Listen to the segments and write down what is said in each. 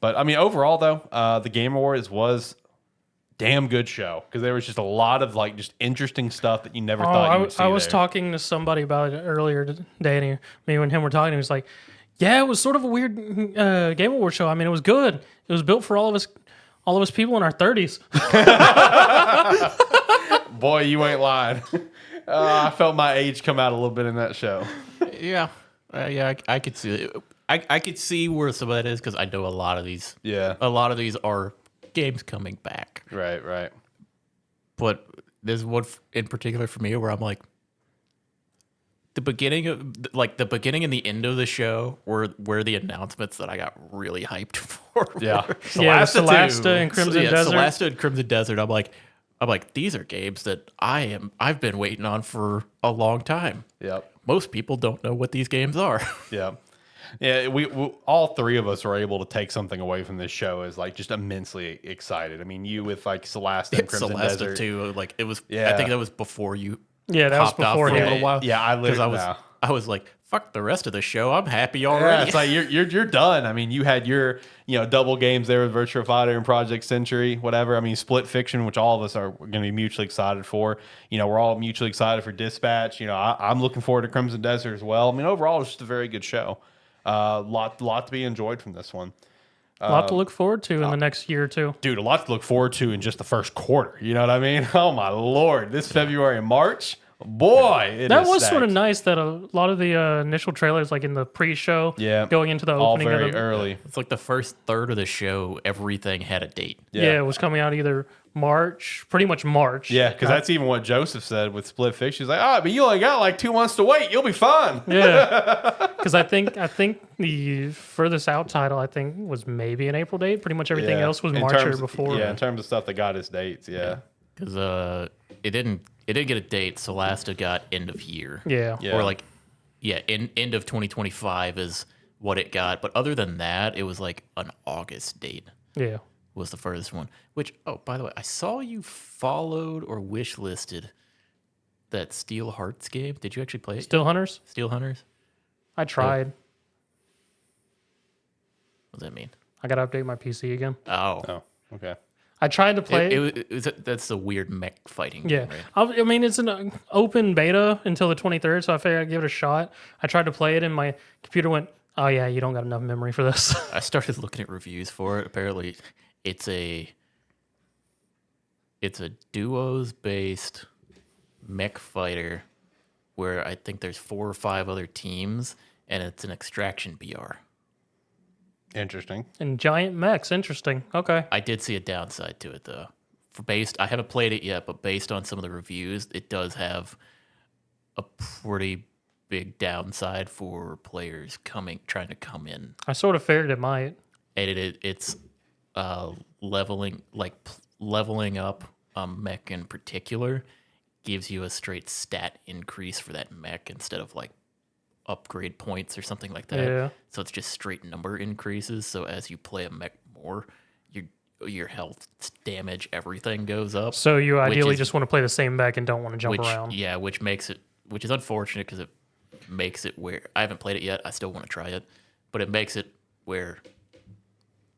But I mean, overall though, the Game Awards was damn good show because there was just a lot of like just interesting stuff that you never thought you would see. I was there. talking to somebody about it earlier today, and me and him were talking. He was like, "Yeah, it was sort of a weird Game Award show. I mean, it was good. It was built for all of us people in our 30s." Boy, you ain't lying. I felt my age come out a little bit in that show. Yeah, I could see it. I could see where some of that is because I know a lot of these. Yeah. A lot of these are games coming back. Right. But there's one in particular for me where I'm like, the beginning and the end of the show were the announcements that I got really hyped for. Yeah. Celesta and Crimson Desert. Celesta and Crimson Desert. I'm like, these are games that I've been waiting on for a long time. Yep. Most people don't know what these games are. Yeah. Yeah, we all three of us were able to take something away from this show as like just immensely excited. I mean, you with like Celeste and Crimson Celeste Desert too. Like it was. Yeah. I think that was before you. Yeah, that was popped off before for a him. little while. Yeah, I literally. I was like, fuck the rest of the show. I'm happy Yeah, already. it's like you're done. I mean, you had your double games there with Virtua Fighter and Project Century, whatever. I mean, Split Fiction, which all of us are going to be mutually excited for. We're all mutually excited for Dispatch. I'm looking forward to Crimson Desert as well. I mean, overall, it's just a very good show. Lot to be enjoyed from this one. A lot to look forward to in the next year or two. Dude, a lot to look forward to in just the first quarter. You know what I mean? Oh my Lord, this February and March, boy, That was sort of nice that a lot of the initial trailers, like in the pre-show, Yeah. going into the all opening very of the, early. It's like the first third of the show, everything had a date. yeah, it was coming out either March, pretty much March. Yeah, because that's even what Joseph said with Split Fiction. He's like, but you only got like 2 months to wait. You'll be fine. Yeah, because I think the furthest out title was maybe an April date. Pretty much everything Yeah. else was In March terms- or before. Yeah, in terms of stuff that got his dates. Yeah. Because it didn't get a date. Celesta got end of year. Yeah. Yeah. Or like, end of 2025 is what it got. But other than that, it was like an August date Yeah. was the furthest one. Which, oh, by the way, I saw you followed or wish listed that Steel Hearts game. Did you actually play it? Still Hunters. Steel Hunters? I tried. What does that mean? I got to update my PC again. Oh, okay. I tried to play it. That's a weird mech fighting Yeah, game, right? I mean it's an open beta until the 23rd, so I figured I'd give it a shot. I tried to play it, and my computer went, "Oh yeah, you don't got enough memory for this." I started looking at reviews for it. Apparently, it's a duos based mech fighter where I think there's 4 or 5 other teams, and it's an extraction BR. Interesting. And giant mechs, interesting. Okay, I did see a downside to it though. I haven't played it yet, but based on some of the reviews, it does have a pretty big downside for players trying to come in. I sort of figured it might. And it's leveling up mech in particular gives you a straight stat increase for that mech instead of like upgrade points or something like that. Yeah. So it's just straight number increases. So as you play a mech more, your health, damage, everything goes up. So you ideally just want to play the same mech and don't want to jump around. Yeah, which is unfortunate because it makes it where I haven't played it yet. I still want to try it, but it makes it where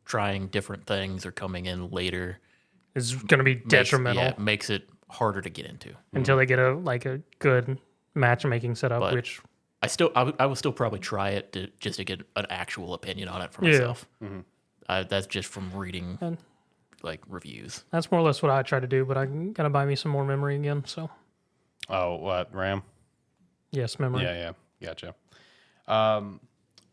trying different things or coming in later It's going to be detrimental makes it harder to get into. until they get a good matchmaking setup, But which I will still probably try it just to get an actual opinion on it for myself. That's just from reading like reviews. that's more or less what I try to do, but I got to buy me some more memory again, so Oh, what, RAM? yes, memory. Yeah, gotcha.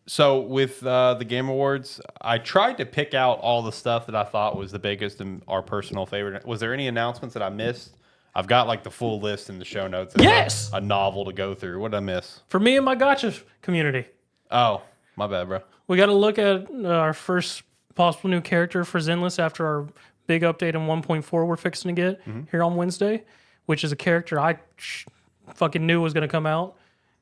So with the Game Awards, I tried to pick out all the stuff that I thought was the biggest and our personal favorite. Was there any announcements that I missed? I've got like the full list in the show notes. It's Yes! a novel to go through. What did I miss? For me and my gotcha community, Oh, my bad, bro. we got to look at our first possible new character for Zenless after our big update in 1.4 we're fixing to get here on Wednesday, which is a character I fucking knew was going to come out.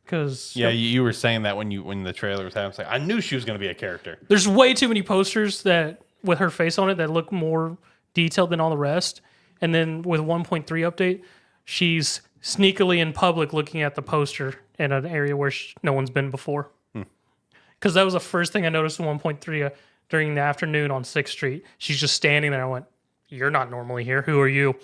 Because Yeah, you were saying that when the trailer was happening. I knew she was going to be a character. there's way too many posters that with her face on it that look more detailed than all the rest. And then with 1.3 update, she's sneakily in public looking at the poster in an area where no one's been before. Because that was the first thing I noticed in 1.3. during the afternoon on 6th Street. She's just standing there. I went, "You're not normally here. Who are you?"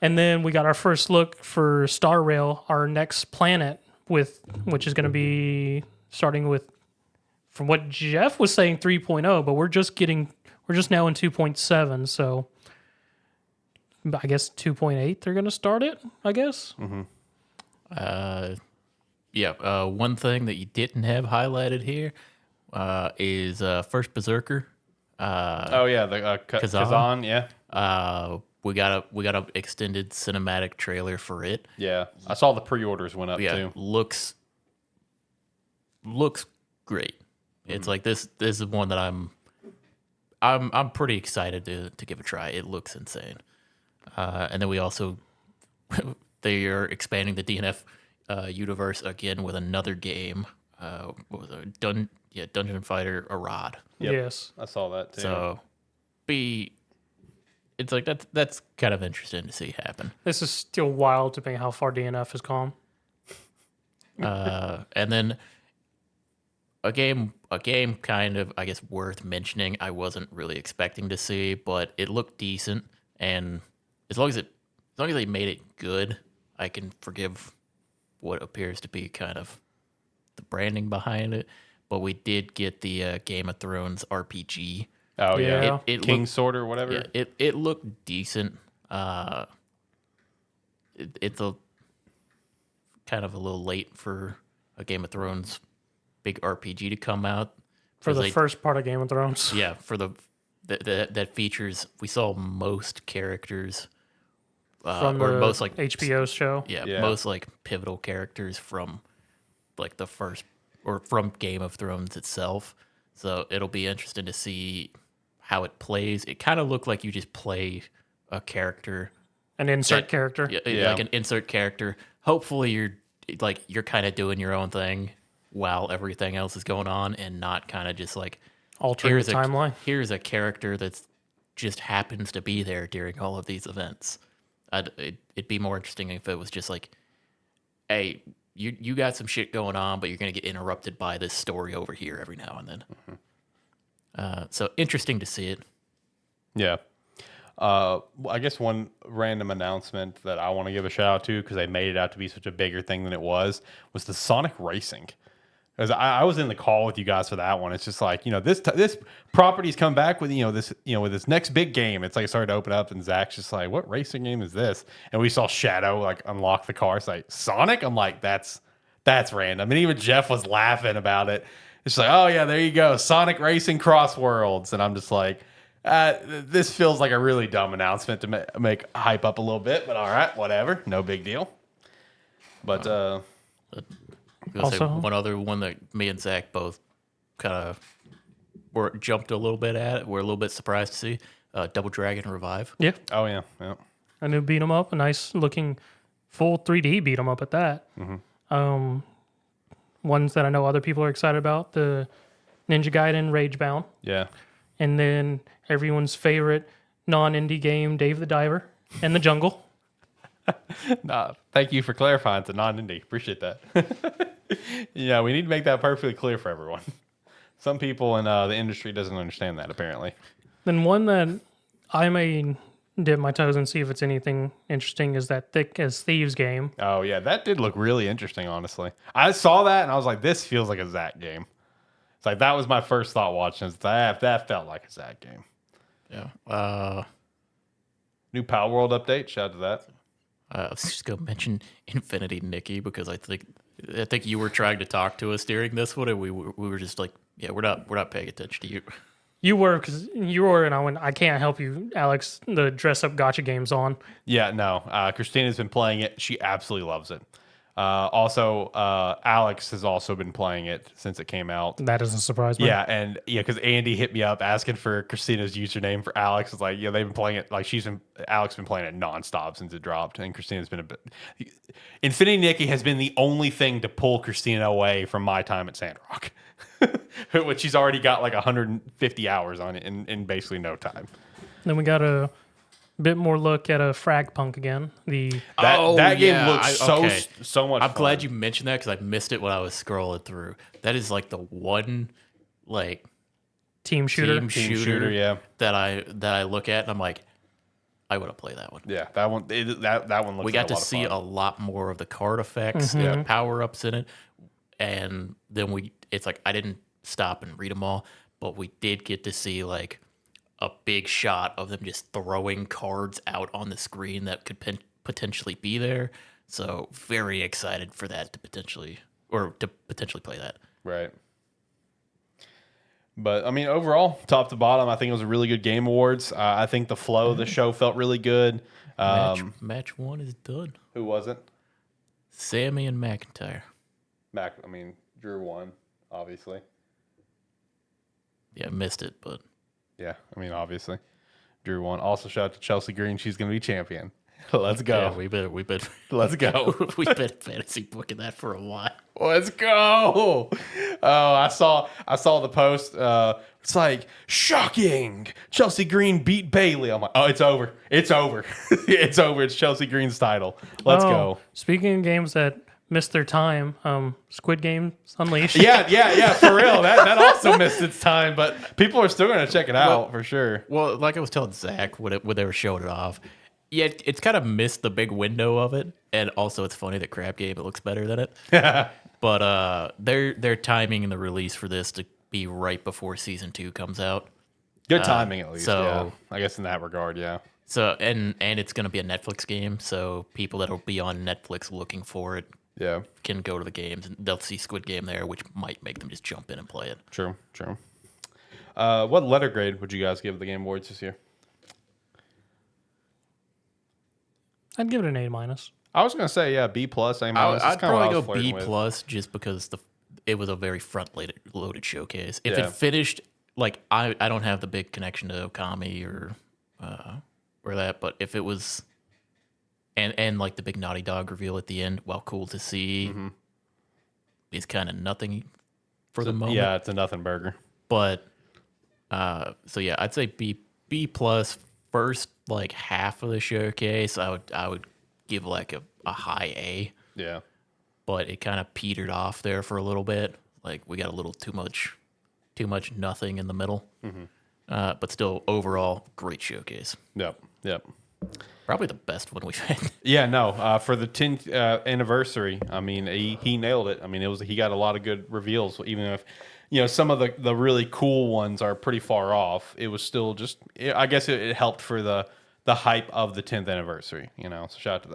And then we got our first look for Star Rail, our next planet, which is going to be starting with, from what Jeff was saying, 3.0, but we're just now in 2.7, so I guess 2.8 they're going to start it, I guess. One thing that you didn't have highlighted here is First Berserker. The Kazan, yeah. We got a extended cinematic trailer for it. Yeah. I saw the pre-orders went up too. Looks great. It's like this is one that I'm pretty excited to give a try. It looks insane. And then we also they are expanding the DNF universe again with another game. What was it? Dungeon Fighter Arad. Yep. Yes. I saw that too. So it's like that's kind of interesting to see happen. This is still wild to me how far DNF has gone. And then a game kind of, I guess, worth mentioning. I wasn't really expecting to see, but it looked decent, and as long as they made it good, I can forgive what appears to be kind of the branding behind it. But we did get the Game of Thrones RPG. Oh yeah, Yeah. It King looked, Sword or whatever. yeah, it looked decent. It's a kind of a little late for a Game of Thrones big RPG to come out. For the They- first part of Game of Thrones. Yeah, for that features, we saw most characters From or the most like HBO show. Yeah. most like pivotal characters from like the first or from Game of Thrones itself. So it'll be interesting to see how it plays. It kind of looked like you just play a character, An insert character. Yeah. like an insert character. Hopefully you're kind of doing your own thing while everything else is going on, and not kind of just like Altering the timeline. Here's a character that's just happens to be there during all of these events. It'd be more interesting if it was just like, hey, you got some shit going on, but you're gonna get interrupted by this story over here every now and then. So interesting to see it. Yeah. I guess one random announcement that I want to give a shout out to, because they made it out to be such a bigger thing than it was the Sonic Racing. Because I was in the call with you guys for that one. It's just like, this property's come back with, with this next big game. It's like it started to open up, and Zach's just like, what racing game is this? And we saw Shadow like unlock the car. It's like, Sonic? I'm like, that's random. And even Jeff was laughing about it. It's like, oh yeah, there you go. Sonic Racing Cross Worlds. And I'm just like, this feels like a really dumb announcement to make hype up a little bit, but all right, whatever. No big deal. But, I was gonna say Also- one other one that me and Zach both kind of jumped a little bit at. We're a little bit surprised to see Double Dragon Revive. Yeah. oh yeah. A new beat 'em up, a nice looking full 3D beat 'em up at that. Ones that I know other people are excited about, the Ninja Gaiden Ragebound, Yeah. and then everyone's favorite non-indie game, Dave the Diver and the Jungle. Thank you for clarifying. It's a non-indie. Appreciate that. Yeah, we need to make that perfectly clear for everyone. Some people in the industry doesn't understand that, apparently. Then one that I may dip my toes and see if it's anything interesting is that Thick as Thieves game. Oh yeah, that did look really interesting. Honestly, I saw that and I was like, this feels like a Zach game. It's like that was my first thought watching. It's like, that felt like a Zach game. Yeah. New Power World update. Shout out to that. I was just gonna mention Infinity Nikki because I think you were trying to talk to us during this one, and we were just like, yeah, we're not paying attention to you. You were, because you were, and I went, I can't help you, Alex. The dress up gotcha game's on. Yeah, no. Christina's been playing it. She absolutely loves it. Also, Alex has also been playing it since it came out. That doesn't surprise me. Yeah, because Andy hit me up asking for Christina's username for Alex. It's like, yeah, they've been playing it. Like Alex been playing it nonstop since it dropped, and Christina's been a bit. Infinity Nikki has been the only thing to pull Christina away from my time at Sandrock, which she's already got like 150 hours on it in basically no time. Then we got a bit more look at a Frag Punk again. That game looks so much. I'm fun. glad you mentioned that because I missed it when I was scrolling through. That is like the one like team shooter. team Team shooter, shooter, yeah. that I look at and I'm like, I want to play that one. Yeah, that one. That one looks. We like got to a lot see of fun. a lot more of the card effects, Mm-hmm. the power ups in it, and then it's like I didn't stop and read them all, but we did get to see like a big shot of them just throwing cards out on the screen that could potentially be there. So very excited for that to potentially play that. Right. But I mean, overall, top to bottom, I think it was a really good Game Awards. I think the flow of the show felt really good. Match one is done. Who was it? Sammy and McIntyre. I mean, Drew won, obviously. Yeah, missed it, but Yeah, I mean, obviously, Drew won. Also, shout out to Chelsea Green. She's going to be champion. Let's go. yeah, we've been Let's go. we've been fantasy booking that for a while. Let's go. Oh, I saw the post. It's like, shocking. Chelsea Green beat Bailey. I'm like, oh, it's over. It's over. It's over. It's Chelsea Green's title. Let's go. Speaking of games that missed their time, Squid Games Unleashed. Yeah, for real. That also missed its time, but people are still going to check it out for sure. Well, like I was telling Zach when they were showing it off, yeah, it's kind of missed the big window of it, and also it's funny that Crab Game it looks better than it. But they're timing the release for this to be right before season 2 comes out. Good timing, at least. so- Yeah, I guess in that regard, yeah. So and it's going to be a Netflix game, so people that'll be on Netflix looking for it Yeah, can go to the games and they'll see Squid Game there, which might make them just jump in and play it. true. What letter grade would you guys give the Game Awards this year? I'd give it an A-. I was going to say, yeah, B plus, A minus. I'd probably go B plus just because it was a very front-loaded showcase. If Yeah. it finished, like I don't have the big connection to Okami or that, but if it was, and like the big Naughty Dog reveal at the end, while cool to see, is kind of nothing for the moment. Yeah, it's a nothing burger. But so yeah, I'd say B plus. First like half of the showcase, I would give like a high A. Yeah. But it kind of petered off there for a little bit. Like we got a little too much nothing in the middle. But still, overall, great showcase. Yep. Probably the best one we've had. Yeah, no. For the 10th anniversary, I mean, he nailed it. I mean, he got a lot of good reveals, even if some of the really cool ones are pretty far off. It was still just, I guess it helped for the hype of the 10th anniversary. So shout out to